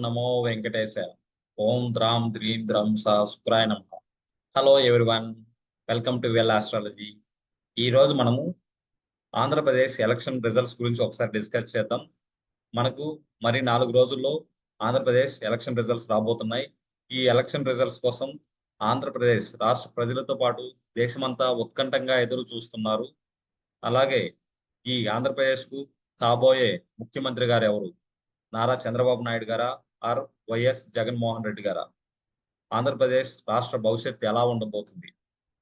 నమో వెంకటేశ. ఓం ద్రాం ద్రీం ద్రం సా శుక్రాయ నమః. Hello everyone, welcome to well astrology. ఈ రోజు మనము ఆంధ్రప్రదేశ్ ఎలక్షన్ రిజల్ట్స్ గురించి ఒకసారి డిస్కస్ చేద్దాం. మనకు మరి 4 రోజుల్లో ఆంధ్రప్రదేశ్ ఎలక్షన్ రిజల్ట్స్ రాబోతున్నాయి. ఈ ఎలక్షన్ రిజల్ట్స్ కోసం ఆంధ్రప్రదేశ్ రాష్ట్ర ప్రజలతో పాటు దేశమంతా ఉత్కంఠంగా ఎదురు చూస్తున్నారు. అలాగే ఈ ఆంధ్రప్రదేశ్కు కాబోయే ముఖ్యమంత్రి గారు ఎవరు? నారా చంద్రబాబు నాయుడు గారా ఆర్ వైఎస్ జగన్మోహన్ రెడ్డి గారా? ఆంధ్రప్రదేశ్ రాష్ట్ర భవిష్యత్తు ఎలా ఉండబోతుంది?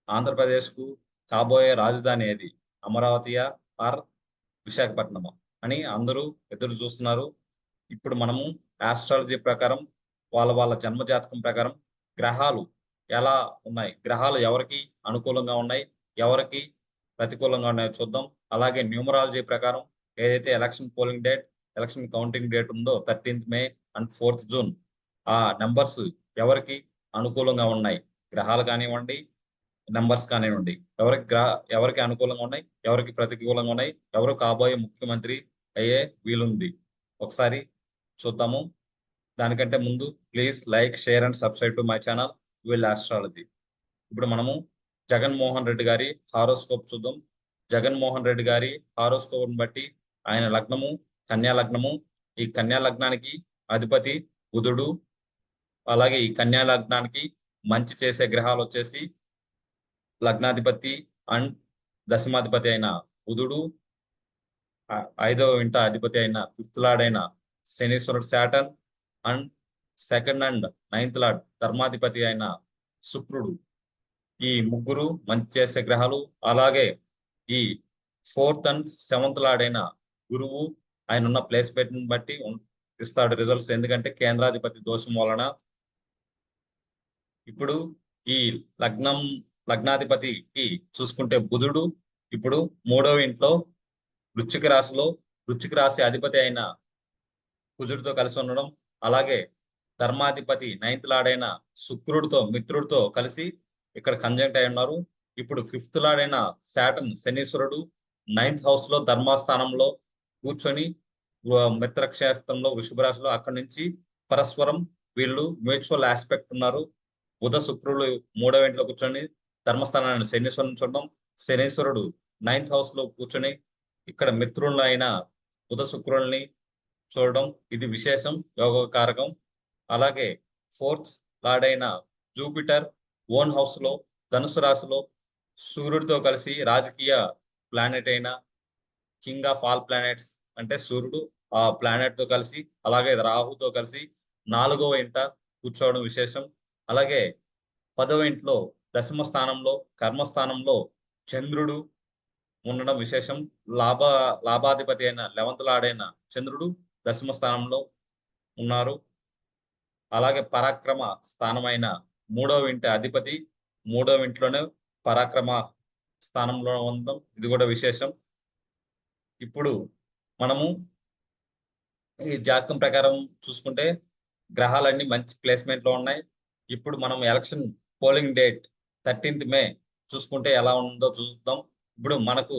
ఆంధ్రప్రదేశ్కు కాబోయే రాజధాని ఏది? అమరావతియా ఆర్ విశాఖపట్నమా అని అందరూ ఎదురు చూస్తున్నారు. ఇప్పుడు మనము ఆస్ట్రాలజీ ప్రకారం వాళ్ళ జన్మ జాతకం ప్రకారం గ్రహాలు ఎలా ఉన్నాయి, గ్రహాలు ఎవరికి అనుకూలంగా ఉన్నాయి, ఎవరికి ప్రతికూలంగా ఉన్నాయో చూద్దాం. అలాగే న్యూమరాలజీ ప్రకారం ఏదైతే election polling date, election counting date ఉందో 13th May and 4th June, ఆ నెంబర్స్ ఎవరికి అనుకూలంగా ఉన్నాయి, గ్రహాలు కానివ్వండి, నెంబర్స్ కానివ్వండి, ఎవరికి అనుకూలంగా ఉన్నాయి, ఎవరికి ప్రతికూలంగా ఉన్నాయి, ఎవరు కాబోయే ముఖ్యమంత్రి అయ్యే వీలుంది ఒకసారి చూద్దాము. దానికంటే ముందు please like, share and subscribe to my channel will astrology. ఇప్పుడు మనము జగన్మోహన్ రెడ్డి గారి హారోస్కోప్ చూద్దాం. జగన్మోహన్ రెడ్డి గారి హారోస్కోప్ బట్టి ఆయన లగ్నము కన్యా లగ్నము. ఈ కన్యా లగ్నానికి అధిపతి బుధుడు. అలాగే ఈ కన్యా లగ్నానికి మంచి చేసే గ్రహాలు వచ్చేసి లగ్నాధిపతి అండ్ దశమాధిపతి అయిన బుధుడు, 5వ ఇంట అధిపతి అయిన 5th లార్డ్ అయిన శనీశ్వరుడు Saturn, and 2nd and 9th lord ధర్మాధిపతి అయిన శుక్రుడు. ఈ ముగ్గురు మంచి చేసే గ్రహాలు. అలాగే ఈ 4th అండ్ 7th లార్డ్ అయిన గురువు ఆయన ఉన్న ప్లేస్మెంట్ బట్టి ఇస్తాడు రిజల్ట్స్, ఎందుకంటే కేంద్రాధిపతి దోషం వలన. ఇప్పుడు ఈ లగ్నాధిపతికి చూసుకుంటే బుధుడు ఇప్పుడు 3వ ఇంట్లో వృశ్చిక రాశి అధిపతి అయిన కుజుడితో కలిసి ఉండడం, అలాగే ధర్మాధిపతి 9th లార్డ్ అయిన శుక్రుడితో మిత్రుడితో కలిసి ఇక్కడ కంజంక్ట్ అయి ఉన్నారు. ఇప్పుడు 5th లార్డ్ అయిన శాటర్న్ శనీశ్వరుడు 9th హౌస్ లో ధర్మస్థానంలో కూర్చొని మిత్రక్షేత్రంలో వృషభ రాశిలో, అక్కడి నుంచి పరస్పరం వీళ్ళు మ్యూచువల్ ఆస్పెక్ట్ ఉన్నారు. బుధ శుక్రుడు 3వ ఇంట్లో కూర్చొని ధర్మస్థానాన్ని శనీశ్వరుని చూడడం, శనీశ్వరుడు 9th హౌస్ లో కూర్చొని ఇక్కడ మిత్రులు అయిన బుధ శుక్రుల్ని చూడడం, ఇది విశేషం, యోగకారకం. అలాగే 4th లార్డ్ అయిన జూపిటర్ ఓన్ హౌస్ లో ధనుసు రాశిలో సూర్యుడితో కలిసి రాజకీయ ప్లానెట్ అయిన కింగ్ ఆఫ్ ఆల్ ప్లానెట్స్ అంటే సూర్యుడు, ఆ ప్లానెట్ తో కలిసి, అలాగే రాహుతో కలిసి 4వ ఇంట కూర్చోవడం విశేషం. అలాగే 10వ ఇంట్లో దశమ స్థానంలో కర్మస్థానంలో చంద్రుడు ఉండడం విశేషం. లాభాధిపతి అయిన 11th లార్డ్ అయిన చంద్రుడు దశమ స్థానంలో ఉన్నారు. అలాగే పరాక్రమ స్థానమైన 3వ ఇంటి అధిపతి 3వ ఇంట్లోనే పరాక్రమ స్థానంలో ఉండడం, ఇది కూడా విశేషం. ఇప్పుడు మనము ఈ జాతకం ప్రకారం చూసుకుంటే గ్రహాలన్నీ మంచి ప్లేస్మెంట్ లో ఉన్నాయి. ఇప్పుడు మనం ఎలక్షన్ పోలింగ్ డేట్ 13th మే చూసుకుంటే ఎలా ఉందో చూద్దాం. ఇప్పుడు మనకు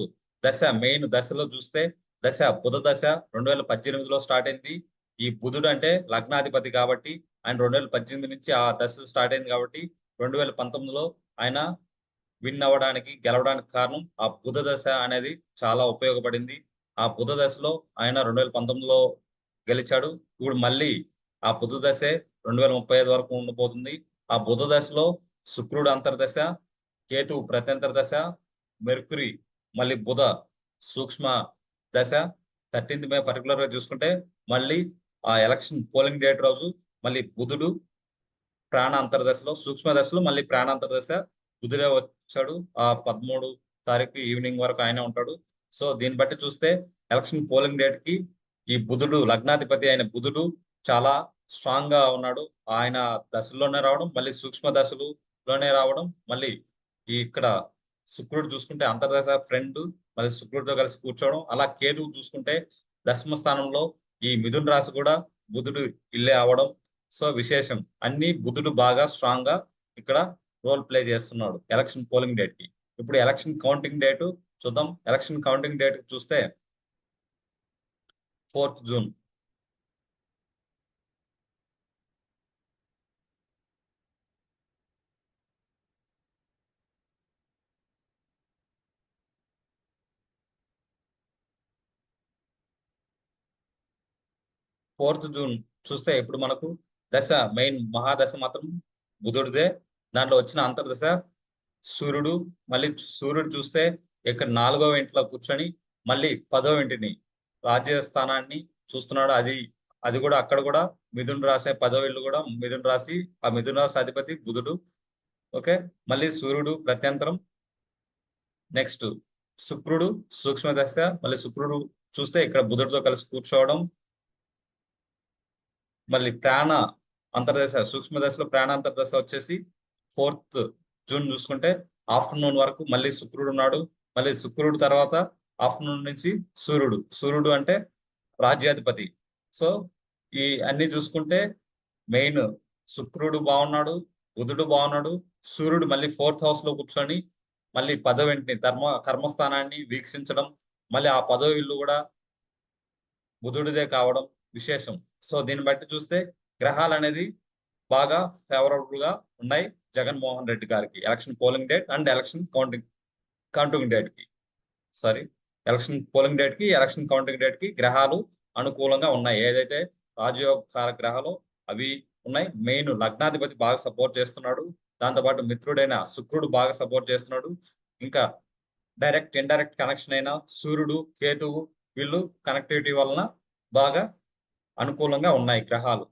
మెయిన్ దశలో చూస్తే బుధ దశ 2018లో స్టార్ట్ అయింది. ఈ బుధుడు అంటే లగ్నాధిపతి కాబట్టి ఆయన 2018 నుంచి ఆ దశ స్టార్ట్ అయింది కాబట్టి 2019లో ఆయన విన్ అవ్వడానికి, గెలవడానికి కారణం ఆ బుధ దశ అనేది చాలా ఉపయోగపడింది. ఆ బుధ దశలో ఆయన 2019లో గెలిచాడు. ఇప్పుడు మళ్ళీ ఆ బుధ దశే 2035 వరకు ఉండబోతుంది. ఆ బుధ దశలో శుక్రుడు అంతర్దశ, కేతు ప్రత్యంతర దశ, మెర్కురీ మళ్ళీ బుధ సూక్ష్మ దశ. 13th మే పర్టికులర్ గా చూసుకుంటే మళ్ళీ ఆ ఎలక్షన్ పోలింగ్ డేట్ రోజు మళ్ళీ బుధుడు ప్రాణ అంతర్దశలో, సూక్ష్మ దశలో మళ్ళీ ప్రాణ అంతర్దశ బుధుడే వచ్చాడు. ఆ 13 తారీఖు ఈవినింగ్ వరకు ఆయన ఉంటాడు. సో దీన్ని బట్టి చూస్తే ఎలక్షన్ పోలింగ్ డేట్ కి ఈ బుధుడు, లగ్నాధిపతి అయిన బుధుడు చాలా స్ట్రాంగ్ గా ఉన్నాడు. ఆయన దశల్లోనే రావడం, మళ్ళీ సూక్ష్మ దశలోనే రావడం, మళ్ళీ ఇక్కడ శుక్రుడు చూసుకుంటే అంతర్దశ ఫ్రెండ్, మళ్ళీ శుక్రుడితో కలిసి కూర్చోవడం. అలా కేతువు చూసుకుంటే దశమ స్థానంలో ఈ మిథున రాశి కూడా బుధుడు ఇల్లే అవడం. సో విశేషం, అన్ని బుధుడు బాగా స్ట్రాంగ్ గా ఇక్కడ రోల్ ప్లే చేస్తున్నాడు ఎలక్షన్ పోలింగ్ డేట్ కి. ఇప్పుడు ఎలక్షన్ కౌంటింగ్ డేట్ చూద్దాం. ఎలక్షన్ కౌంటింగ్ డేట్ చూస్తే 4th జూన్. 4th జూన్ చూస్తే ఇప్పుడు మనకు దశ మెయిన్ మహాదశ మాత్రం బుధుడిదే. దాంట్లో వచ్చిన అంతర్దశ సూర్యుడు. మళ్ళీ సూర్యుడు చూస్తే ఇక్కడ 4వ ఇంట్లో కూర్చొని మళ్ళీ 10వ ఇంటిని రాజ్యస్థానాన్ని చూస్తున్నాడు. అది కూడా అక్కడ కూడా మిథున రాశి 10వ ఇల్లు కూడా మిథున రాశి. ఆ మిథున రాశి అధిపతి బుధుడు. ఓకే, మళ్ళీ సూర్యుడు ప్రత్యంతరం. నెక్స్ట్ శుక్రుడు సూక్ష్మ దశ. మళ్ళీ శుక్రుడు చూస్తే ఇక్కడ బుధుడితో కలిసి కూర్చోవడం. మళ్ళీ ప్రాణ అంతర్దశ సూక్ష్మ దశలో ప్రాణ అంతర్దశ వచ్చేసి 4th జూన్ చూసుకుంటే ఆఫ్టర్నూన్ వరకు మళ్ళీ శుక్రుడు ఉన్నాడు. మళ్ళీ శుక్రుడు తర్వాత ఆఫ్టర్నూన్ నుంచి సూర్యుడు అంటే రాజ్యాధిపతి. సో ఈ అన్ని చూసుకుంటే మెయిన్ శుక్రుడు బాగున్నాడు, బుధుడు బాగున్నాడు, సూర్యుడు మళ్ళీ 4th హౌస్ లో కూర్చొని మళ్ళీ 10వ ఇంటిని కర్మస్థానాన్ని వీక్షించడం. మళ్ళీ ఆ 10వ ఇల్లు కూడా బుధుడిదే కావడం విశేషం. సో దీన్ని బట్టి చూస్తే గ్రహాలు అనేది బాగా ఫేవరబుల్ గా ఉన్నాయి జగన్మోహన్ రెడ్డి గారికి election polling date and election counting date కి. ఎలక్షన్ పోలింగ్ డేట్ కి, ఎలక్షన్ కౌంటింగ్ డేట్ కి గ్రహాలు అనుకూలంగా ఉన్నాయి. ఏదైతే రాజయోగ గ్రహాలు అవి ఉన్నాయి. మెయిన్ లగ్నాధిపతి బాగా సపోర్ట్ చేస్తున్నాడు. దాంతోపాటు మిత్రుడైన శుక్రుడు బాగా సపోర్ట్ చేస్తున్నాడు. ఇంకా డైరెక్ట్ ఇండైరెక్ట్ కనెక్షన్ అయిన సూర్యుడు, కేతువు వీళ్ళు కనెక్టివిటీ వలన బాగా అనుకూలంగా ఉన్నాయి గ్రహాలు.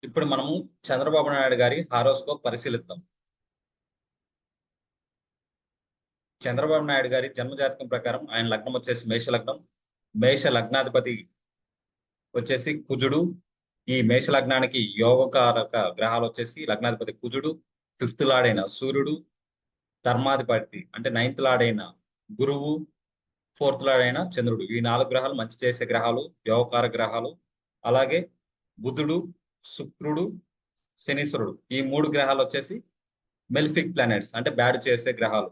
ఇప్పుడు మనము చంద్రబాబు నాయుడు గారి హారోస్కోప్ పరిశీలిద్దాం. చంద్రబాబు నాయుడు గారి జన్మజాతకం ప్రకారం ఆయన లగ్నం వచ్చేసి మేష లగ్నం. మేష లగ్నాధిపతి వచ్చేసి కుజుడు. ఈ మేష లగ్నానికి యోగకారక గ్రహాలు వచ్చేసి లగ్నాధిపతి కుజుడు, 5th లార్డ్ సూర్యుడు, ధర్మాధిపతి అంటే 9th లార్డ్ గురువు, 4th లార్డ్ చంద్రుడు. ఈ 4 గ్రహాలు మంచి చేసే గ్రహాలు, యోగకార గ్రహాలు. అలాగే బుధుడు, శుక్రుడు, శనీశ్వరుడు ఈ 3 గ్రహాలు వచ్చేసి మెలిఫిక్ ప్లానెట్స్ అంటే బ్యాడ్ చేసే గ్రహాలు.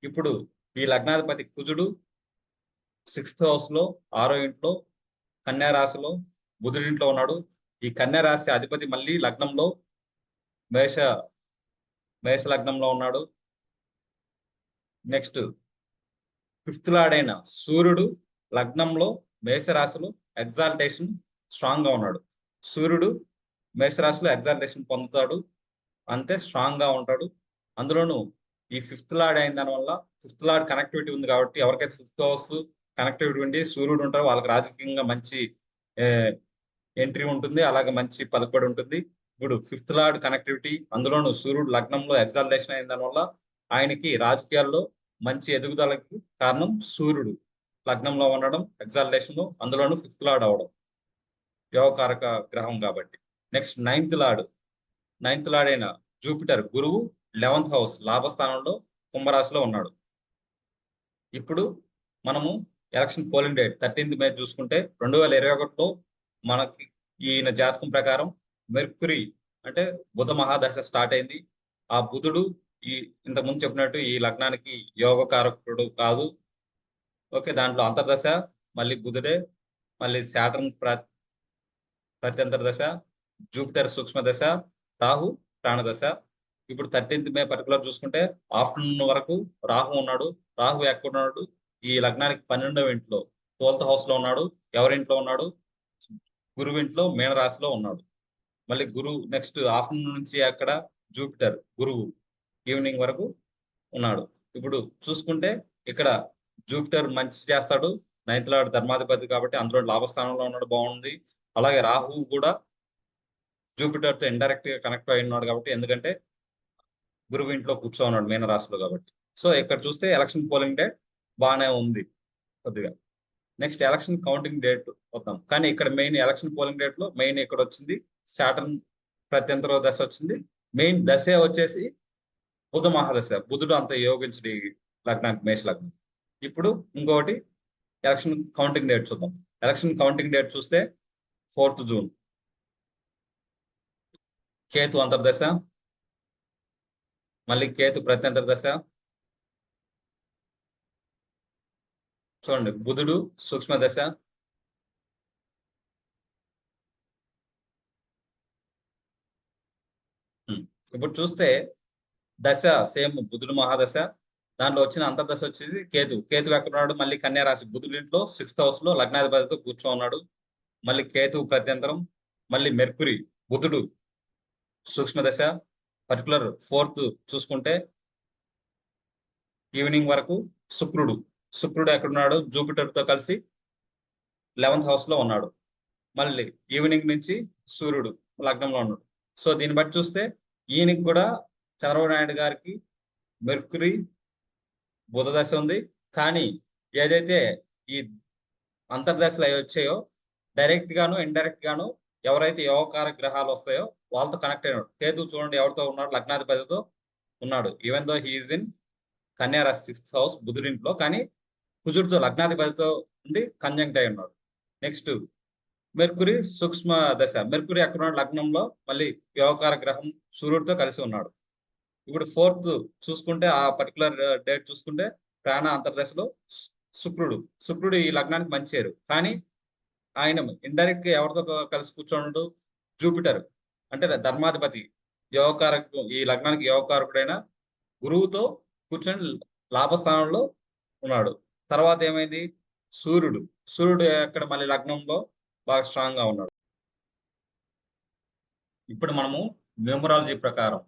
ఇప్పుడు ఈ లగ్నాధిపతి కుజుడు 6th హౌస్ లో 6వ ఇంట్లో కన్యా రాశిలో బుధుడింట్లో ఉన్నాడు. ఈ కన్యా రాశి అధిపతి మళ్ళీ లగ్నంలో మేష లగ్నంలో ఉన్నాడు. నెక్స్ట్ 5th లార్డ్ సూర్యుడు లగ్నంలో మేషరాశిలో ఎగ్జాల్టేషన్ స్ట్రాంగ్ గా ఉన్నాడు. సూర్యుడు మేషరాశిలో ఎగ్జాల్టేషన్ పొందుతాడు అంటే స్ట్రాంగ్ గా ఉంటాడు. అందులోనూ ఈ 5th లార్డ్ అయిన దాని వల్ల 5th లార్డ్ కనెక్టివిటీ ఉంది కాబట్టి ఎవరికైతే 5th హౌస్ కనెక్టివిటీ ఉండి సూర్యుడు ఉంటారో వాళ్ళకి రాజకీయంగా మంచి ఎంట్రీ ఉంటుంది, అలాగే మంచి పలుకుబడి ఉంటుంది. ఇప్పుడు 5th లార్డ్ కనెక్టివిటీ, అందులోనూ సూర్యుడు లగ్నంలో ఎగ్జాల్టేషన్ అయిన దాని వల్ల ఆయనకి రాజకీయాల్లో మంచి ఎదుగుదలకి కారణం సూర్యుడు లగ్నంలో ఉండడం, ఎగ్జాల్టేషన్ లో, అందులోనూ 5th లార్డ్ అవడం యోగకారక గ్రహం కాబట్టి. నెక్స్ట్ 9th లార్డ్ అయిన జూపిటర్ గురువు 11th హౌస్ లాభస్థానంలో కుంభరాశిలో ఉన్నాడు. ఇప్పుడు మనము ఎలక్షన్ పోలింగ్ డేట్ 13th మే చూసుకుంటే 2021లో మనకి ఈయన జాతకం ప్రకారం మెర్క్యూరీ అంటే బుధ మహాదశ స్టార్ట్ అయింది. ఆ బుధుడు ఇంతకుముందు చెప్పినట్టు ఈ లగ్నానికి యోగకారకుడు కాదు. ఓకే, దాంట్లో అంతర్దశ మళ్ళీ బుధుడే, మళ్ళీ శాటర్న్ ప్రత్యంతర దశ, జూపిటర్ సూక్ష్మ దశ, రాహు ప్రాణదశ. ఇప్పుడు 13th మే పర్టికులర్ చూసుకుంటే ఆఫ్టర్నూన్ వరకు రాహు ఉన్నాడు. రాహు ఎక్కడున్నాడు? ఈ లగ్నానికి 12వ ఇంట్లో 12th హౌస్ లో ఉన్నాడు. ఎవరింట్లో ఉన్నాడు? గురువు ఇంట్లో మీనరాశిలో ఉన్నాడు. మళ్ళీ గురువు నెక్స్ట్ ఆఫ్టర్నూన్ నుంచి అక్కడ జూపిటర్ గురువు ఈవినింగ్ వరకు ఉన్నాడు. ఇప్పుడు చూసుకుంటే ఇక్కడ జూపిటర్ మంచి చేస్తాడు, 9th లార్డ్ ధర్మాధిపతి కాబట్టి అందులో లాభస్థానంలో ఉన్నాడు, బాగుంది. అలాగే రాహు కూడా జూపిటర్ తో ఇండైరెక్ట్ గా కనెక్ట్ అయి ఉన్నాడు కాబట్టి, ఎందుకంటే గురువు ఇంట్లో కూర్చోన్నాడు మీనరాశిలో కాబట్టి. సో ఇక్కడ చూస్తే ఎలక్షన్ పోలింగ్ డేట్ బాగానే ఉంది కొద్దిగా. నెక్స్ట్ ఎలక్షన్ కౌంటింగ్ డేట్ వద్దాం. కానీ ఇక్కడ మెయిన్ ఎలక్షన్ పోలింగ్ డేట్ లో మెయిన్ ఇక్కడ వచ్చింది శాటర్న్ ప్రత్యంతర దశ వచ్చింది. మెయిన్ దశ వచ్చేసి బుధ మహాదశ. బుధుడు అంత యోగించడి లగ్నానికి మేష లగ్నం. ఇప్పుడు ఇంకొకటి ఎలక్షన్ కౌంటింగ్ డేట్ చూద్దాం. ఎలక్షన్ కౌంటింగ్ డేట్ చూస్తే 4th జూన్ కేతు అంతర్దశ, మళ్ళీ కేతు ప్రత్యంతర దశ. చూడండి బుధుడు సూక్ష్మ దశ, ఇప్పుడు చూస్తే దశ సేమ్ బుధుడు మహాదశ, దాంట్లో వచ్చిన అంతర్దశ వచ్చేసి కేతు. కేతు ఎక్కడున్నాడు? మళ్ళీ కన్యా రాశి బుధుడి ఇంట్లో 6th హౌస్ లో లగ్నాధిపతితో కూర్చోన్నాడు. మళ్ళీ కేతు ప్రత్యంతరం, మళ్ళీ మెర్కురి, బుధుడు సూక్ష్మ దశ, పర్టికులర్ 4th చూసుకుంటే ఈవినింగ్ వరకు శుక్రుడు ఎక్కడున్నాడు? జూపిటర్ తో కలిసి 11th హౌస్ లో ఉన్నాడు. మళ్ళీ ఈవినింగ్ నుంచి సూర్యుడు లగ్నంలో ఉన్నాడు. సో దీన్ని బట్టి చూస్తే ఈయనకి కూడా చంద్రబాబు నాయుడు గారికి మెర్కురి బుధ దశ ఉంది. కానీ ఏదైతే ఈ అంతర్దశలు అవి వచ్చాయో డైరెక్ట్ గాను ఇండైరెక్ట్ గాను ఎవరైతే యోగకారక గ్రహాలు వస్తాయో వాళ్ళతో కనెక్ట్ అయినాడు. కేతు చూడండి ఎవరితో ఉన్నాడు? లగ్నాధిపతితో ఉన్నాడు. ఈవెన్ దో హీఈస్ ఇన్ కన్యా రాశి 6th హౌస్ బుధుడింట్లో, కానీ కుజుడితో లగ్నాధిపతితో ఉండి కంజంక్ట్ అయి ఉన్నాడు. నెక్స్ట్ మెర్కురి సూక్ష్మ దశ. మెర్కురి ఎక్కడున్నాడు? లగ్నంలో మళ్ళీ యోగకార గ్రహం సూర్యుడితో కలిసి ఉన్నాడు. ఇప్పుడు 4th చూసుకుంటే ఆ పర్టికులర్ డేట్ చూసుకుంటే ప్రాణ అంతర్దశలో శుక్రుడు ఈ లగ్నానికి మంచి చేరు, కానీ ఆయన ఇండైరెక్ట్ గా ఎవరితో కలిసి కూర్చోండు? జూపిటర్ అంటే ధర్మాధిపతి, యోగకారకు, ఈ లగ్నానికి యోగకారకుడైన గురువుతో లాభస్థానంలో ఉన్నాడు. తర్వాత ఏమైంది? సూర్యుడు ఎక్కడ? మళ్ళీ లగ్నంలో బాగా స్ట్రాంగ్ గా ఉన్నాడు. ఇప్పుడు మనము న్యూమరాలజీ ప్రకారం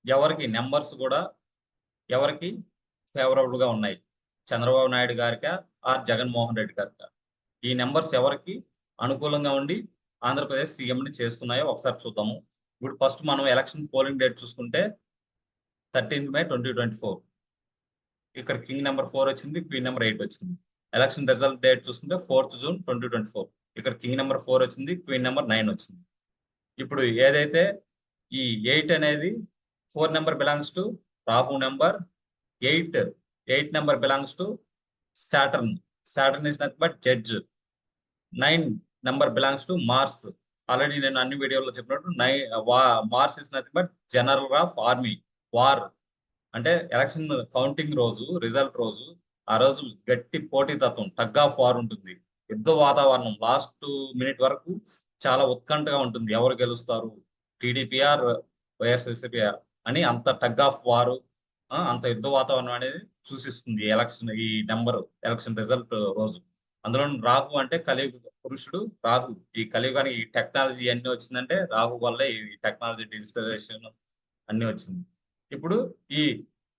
ఎవరికి నెంబర్స్ కూడా ఎవరికి ఫేవరబుల్ గా ఉన్నాయి? చంద్రబాబు నాయుడు గారికా ఆర్ జగన్మోహన్ రెడ్డి గారికా? ఈ నెంబర్స్ ఎవరికి అనుకూలంగా ఉండి ఆంధ్రప్రదేశ్ సీఎంని చేస్తున్నాయో ఒకసారి చూద్దాము. ఇప్పుడు ఫస్ట్ మనం ఎలక్షన్ పోలింగ్ డేట్ చూసుకుంటే 13th May 2024. ఇక్కడ కింగ్ నెంబర్ 4 వచ్చింది, క్వీన్ నెంబర్ 8 వచ్చింది. ఎలక్షన్ రిజల్ట్ డేట్ చూసుకుంటే 4th June 2024. ఇక్కడ కింగ్ నెంబర్ 4 వచ్చింది, క్వీన్ నెంబర్ 9 వచ్చింది. ఇప్పుడు ఏదైతే ఈ 8 అనేది 4 number belongs to Rahu number, 8 number belongs to Saturn is nothing but judge, 9 number belongs to Mars. Already నేను అన్ని వీడియోలో చెప్పినట్టు Mars is nothing but general of army, war. అంటే ఎలక్షన్ కౌంటింగ్ రోజు, రిజల్ట్ రోజు, ఆ రోజు గట్టి పోటీతత్వం, టగ్ ఆఫ్ వార్ ఉంటుంది. యుద్ధ వాతావరణం లాస్ట్ మినిట్ వరకు చాలా ఉత్కంఠగా ఉంటుంది. ఎవరు గెలుస్తారు, టీడీపీఆర్ వైఎస్ఆర్సీపీఆర్ అని, అంత టగ్ ఆఫ్ వారు, అంత యుద్ధ వాతావరణం అనేది సూచిస్తుంది ఈ ఎలక్షన్ రిజల్ట్ రోజు. అందులో రాహు అంటే కలియుగ పురుషుడు రాహు. ఈ కలియుగానికి ఈ టెక్నాలజీ అన్ని వచ్చిందంటే రాహు వల్లే. ఈ టెక్నాలజీ, డిజిటలైజేషన్ అన్ని వచ్చింది. ఇప్పుడు ఈ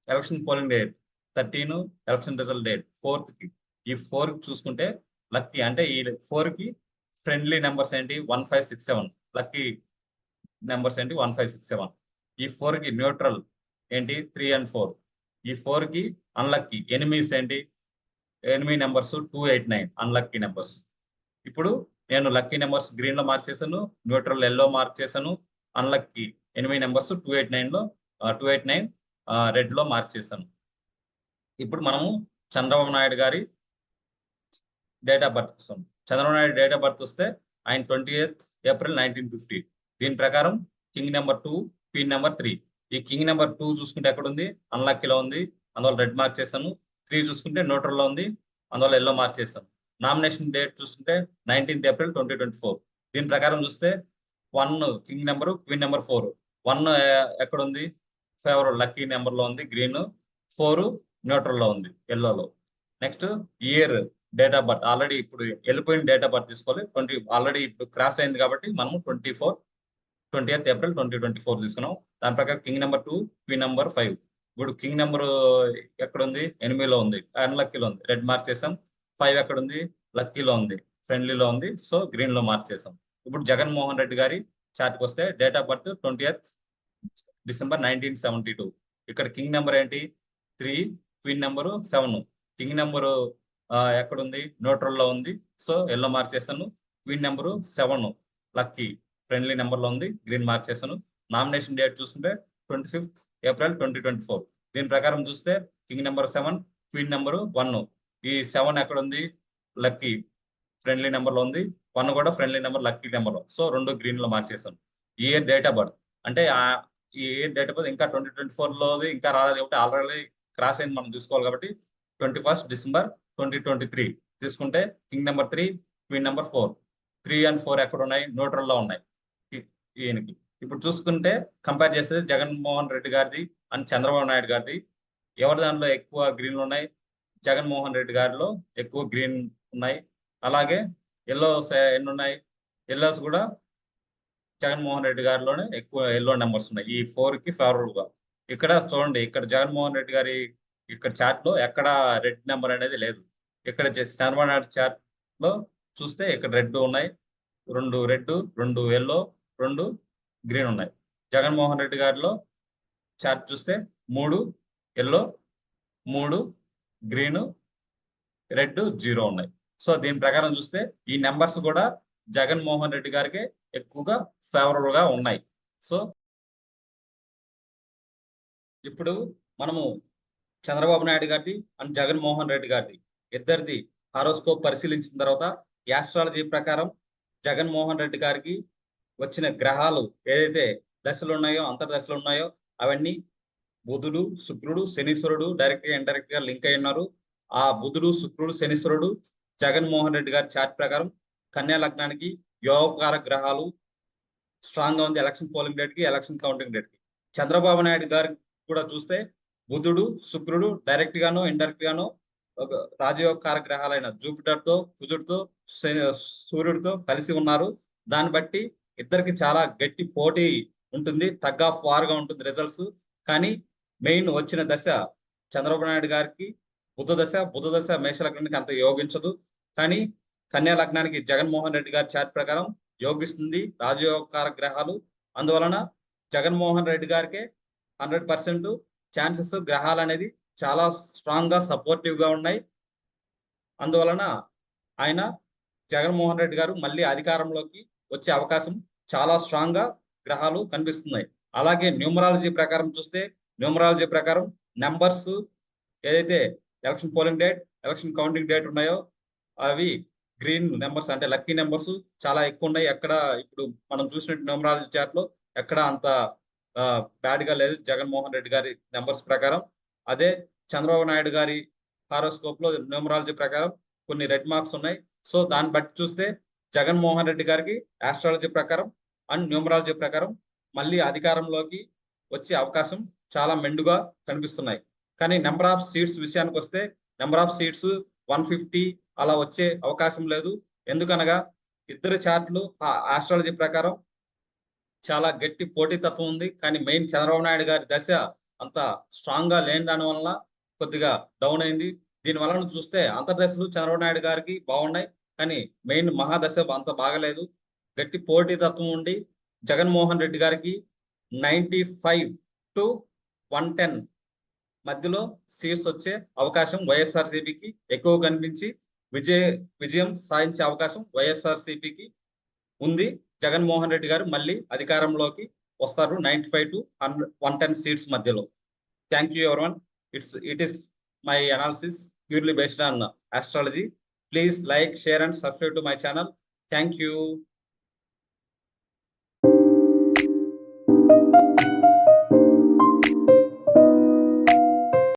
election polling date 13, election result date 4th కి, ఈ 4 చూసుకుంటే లక్కీ అంటే ఈ 4 కి ఫ్రెండ్లీ నెంబర్స్ ఏంటి? 1567. లక్కీ నెంబర్స్ ఏంటి? 1567. ఈ 4 కి న్యూట్రల్ ఏంటి? 3 and 4. ఈ 4 కి అన్లక్కీ ఎనిమీస్ ఏంటి? Enemy numbers 289 unlucky numbers. ఇప్పుడు నేను లక్కీ నెంబర్స్ గ్రీన్ లో మార్క్ చేశాను, న్యూట్రల్ ఎల్లో మార్క్ చేశాను, అన్లక్కీ ఎనిమీ నెంబర్స్ 289 రెడ్ లో మార్క్ చేశాను. ఇప్పుడు మనము చంద్రబాబు నాయుడు గారి డేట్ ఆఫ్ బర్త్ చూస్తాం. Chandrababu Naidu date of birth వస్తే ఆయన 28th April 1950. దీని ప్రకారం కింగ్ నెంబర్ 2, క్వీన్ నెంబర్ 3. ఈ కింగ్ నెంబర్ 2 చూసుకుంటే ఎక్కడ ఉంది? అన్లక్కీలో ఉంది, అందువల్ల రెడ్ మార్క్ చేశాను. 3 చూసుకుంటే న్యూట్రల్ లో ఉంది, అందువల్ల ఎల్లో మార్క్ చేశాను. నామినేషన్ డేట్ చూస్తుంటే 19th April 2024. దీని ప్రకారం చూస్తే 1 కింగ్ నెంబర్, క్వీన్ నెంబర్ 4. 1 ఎక్కడ ఉంది? ఫేవర్ లక్కీ నెంబర్ లో ఉంది, గ్రీన్. 4 న్యూట్రల్ లో ఉంది, ఎల్లోలో. Next year date of birth, already ఇప్పుడు వెళ్ళిపోయిన డేట్ ఆఫ్ బర్త్ తీసుకోవాలి. ఆల్రెడీ ఇప్పుడు క్రాస్ అయింది కాబట్టి మనము 20th April 2024 తీసుకున్నాం. దాని ప్రకారం కింగ్ నెంబర్ 2, క్వీన్ నెంబర్ 5. ఇప్పుడు కింగ్ నెంబర్ ఎక్కడ ఉంది? ఎనిమిలో ఉంది, అన్లక్కీలో ఉంది, రెడ్ మార్క్ చేసాం. 5 ఎక్కడ ఉంది? లక్కీలో ఉంది, ఫ్రెండ్లీలో ఉంది, సో గ్రీన్ లో మార్క్ చేసాం. ఇప్పుడు జగన్మోహన్ రెడ్డి గారి చార్ట్కి వస్తే date of birth 20th December 1972. ఇక్కడ కింగ్ నెంబర్ ఏంటి? 3, క్వీన్ నెంబరు 7. కింగ్ నెంబరు ఎక్కడ ఉంది? న్యూట్రల్ లో ఉంది, సో ఎల్లో మార్క్ చేశాను. Queen number 7 lucky friendly number లో ఉంది, గ్రీన్ మార్క్ చేశాను. నామినేషన్ డేట్ చూస్తుంటే 25th April 2024. దీని ప్రకారం చూస్తే కింగ్ నెంబర్ 7, క్వీన్ నెంబరు 1. ఈ 7 ఎక్కడ ఉంది? లక్కీ ఫ్రెండ్లీ నెంబర్ లో ఉంది, 1 కూడా ఫ్రెండ్లీ నెంబర్, లక్కీ నెంబర్ లో, సో 2 గ్రీన్ లో మార్క్ చేశాను. ఈ ఇయర్ డేట్ ఆఫ్ బర్త్ అంటే ఈ ఇయర్ డేట్ ఆఫ్ బర్త్ ఇంకా 2024 లోది ఇంకా రాలేదు కాబట్టి ఆల్రెడీ క్రాస్ అయింది, మనం చూసుకోవాలి కాబట్టి 21st December 2023 తీసుకుంటే king number 3, queen number 4. 3 and 4 ఎక్కడ ఉన్నాయి? న్యూట్రల్ లో ఉన్నాయి ఈయనకి. ఇప్పుడు చూసుకుంటే కంపేర్ చేస్తే జగన్మోహన్ రెడ్డి గారిది అండ్ చంద్రబాబు నాయుడు గారిది ఎవరి దాంట్లో ఎక్కువ గ్రీన్లు ఉన్నాయి? జగన్మోహన్ రెడ్డి గారిలో ఎక్కువ గ్రీన్ ఉన్నాయి. అలాగే ఎల్లోస్ ఎన్ని ఉన్నాయి? ఎల్లోస్ కూడా జగన్మోహన్ రెడ్డి గారిలోనే ఎక్కువ ఎల్లో నెంబర్స్ ఉన్నాయి. ఈ 4కి ఫేవరబుల్ గా. ఇక్కడ చూడండి, ఇక్కడ జగన్మోహన్ రెడ్డి గారి ఇక్కడ చార్ట్ లో ఎక్కడ రెడ్ నెంబర్ అనేది లేదు. ఇక్కడ చంద్రబాబు నాయుడు చార్ట్ లో చూస్తే ఇక్కడ రెడ్ ఉన్నాయి, 2 రెడ్, 2 ఎల్లో, 2 గ్రీన్ ఉన్నాయి. జగన్మోహన్ రెడ్డి గారిలో చార్ట్ చూస్తే 3 ఎల్లో, 3 గ్రీన్, రెడ్, 0 ఉన్నాయి. సో దీని ప్రకారం చూస్తే ఈ నెంబర్స్ కూడా జగన్మోహన్ రెడ్డి గారికి ఎక్కువగా ఫేవరబుల్ గా ఉన్నాయి. సో ఇప్పుడు మనము చంద్రబాబు నాయుడు గారిది అండ్ జగన్మోహన్ రెడ్డి గారిది ఇద్దరిది హారోస్కోప్ పరిశీలించిన తర్వాత యాస్ట్రాలజీ ప్రకారం జగన్మోహన్ రెడ్డి గారికి వచ్చిన గ్రహాలు ఏదైతే దశలు ఉన్నాయో, అంతర్దశలు ఉన్నాయో అవన్నీ బుధుడు, శుక్రుడు, శనీశ్వరుడు డైరెక్ట్ గా ఇండైరెక్ట్ గా లింక్ అయి ఉన్నారు. ఆ బుధుడు, శుక్రుడు, శనీశ్వరుడు జగన్మోహన్ రెడ్డి గారి చార్ట్ ప్రకారం కన్యా లగ్నానికి యోగకార గ్రహాలు స్ట్రాంగ్ గా ఉంది. ఎలక్షన్ పోలింగ్ డేట్ కి, ఎలక్షన్ కౌంటింగ్ డేట్ కి. చంద్రబాబు నాయుడు గారి కూడా చూస్తే బుధుడు, శుక్రుడు డైరెక్ట్ గానో ఇండైరెక్ట్ గానో రాజయోగకార గ్రహాలైన జూపిటర్ తో, కుజుడితో, సూర్యుడితో కలిసి ఉన్నారు. దాన్ని బట్టి ఇద్దరికి చాలా గట్టి పోటీ ఉంటుంది, టగ్ ఆఫ్ వార్ గా ఉంటుంది రిజల్ట్స్. కానీ మెయిన్ వచ్చిన దశ చంద్రబాబు నాయుడు గారికి బుధ దశ మేష లగ్నానికి అంత యోగించదు. కానీ కన్యా లగ్నానికి జగన్మోహన్ రెడ్డి గారి చార్ట్ ప్రకారం యోగిస్తుంది రాజయోగకార గ్రహాలు. అందువలన జగన్మోహన్ రెడ్డి గారికి 100% ఛాన్సెస్ గ్రహాలు అనేది చాలా స్ట్రాంగ్ గా సపోర్టివ్ గా ఉన్నాయి. అందువలన ఆయన జగన్మోహన్ రెడ్డి గారు మళ్ళీ అధికారంలోకి వచ్చే అవకాశం చాలా స్ట్రాంగ్ గా గ్రహాలు కనిపిస్తున్నాయి. అలాగే న్యూమరాలజీ ప్రకారం చూస్తే, న్యూమరాలజీ ప్రకారం నెంబర్స్ ఏదైతే election polling date, election counting date ఉన్నాయో అవి గ్రీన్ నెంబర్స్ అంటే లక్కీ నెంబర్స్ చాలా ఎక్కువ ఉన్నాయి. ఎక్కడ ఇప్పుడు మనం చూసినట్టు న్యూమరాలజీ చార్ట్ లో ఎక్కడ అంత బ్యాడ్ గా లేదు జగన్మోహన్ రెడ్డి గారి నెంబర్స్ ప్రకారం. అదే చంద్రబాబు నాయుడు గారి హారోస్కోప్ లో న్యూమరాలజీ ప్రకారం కొన్ని రెడ్ మార్క్స్ ఉన్నాయి. సో దాన్ని బట్టి చూస్తే జగన్మోహన్ రెడ్డి గారికి ఆస్ట్రాలజీ ప్రకారం అండ్ న్యూమరాలజీ ప్రకారం మళ్ళీ అధికారంలోకి వచ్చే అవకాశం చాలా మెండుగా కనిపిస్తున్నాయి. కానీ నెంబర్ ఆఫ్ సీట్స్ విషయానికి వస్తే నెంబర్ ఆఫ్ సీట్స్ 150 అలా వచ్చే అవకాశం లేదు. ఎందుకనగా ఇద్దరు చార్ట్లు ఆస్ట్రాలజీ ప్రకారం చాలా గట్టి పోటీతత్వం ఉంది. కానీ మెయిన్ చంద్రబాబు నాయుడు గారి దశ అంత స్ట్రాంగ్ గా లేని దాని వల్ల కొద్దిగా డౌన్ అయింది. దీని వలన చూస్తే అంతర్దశలు చంద్రబాబు నాయుడు గారికి బాగున్నాయి, కానీ మెయిన్ మహాదశ అంత బాగలేదు. గట్టి పోటీతత్వం ఉండి జగన్మోహన్ రెడ్డి గారికి 95 to 110 మధ్యలో సీట్స్ వచ్చే అవకాశం వైఎస్ఆర్సీపీకి ఎక్కువ కనిపించి విజయం సాధించే అవకాశం వైఎస్ఆర్సీపీకి ఉంది. జగన్మోహన్ రెడ్డి గారు మళ్ళీ అధికారంలోకి వస్తారు 95 to 110 సీట్స్ మధ్యలో. Thank you everyone. It is my analysis purely based on astrology. Please like, share and subscribe to my channel. Thank you.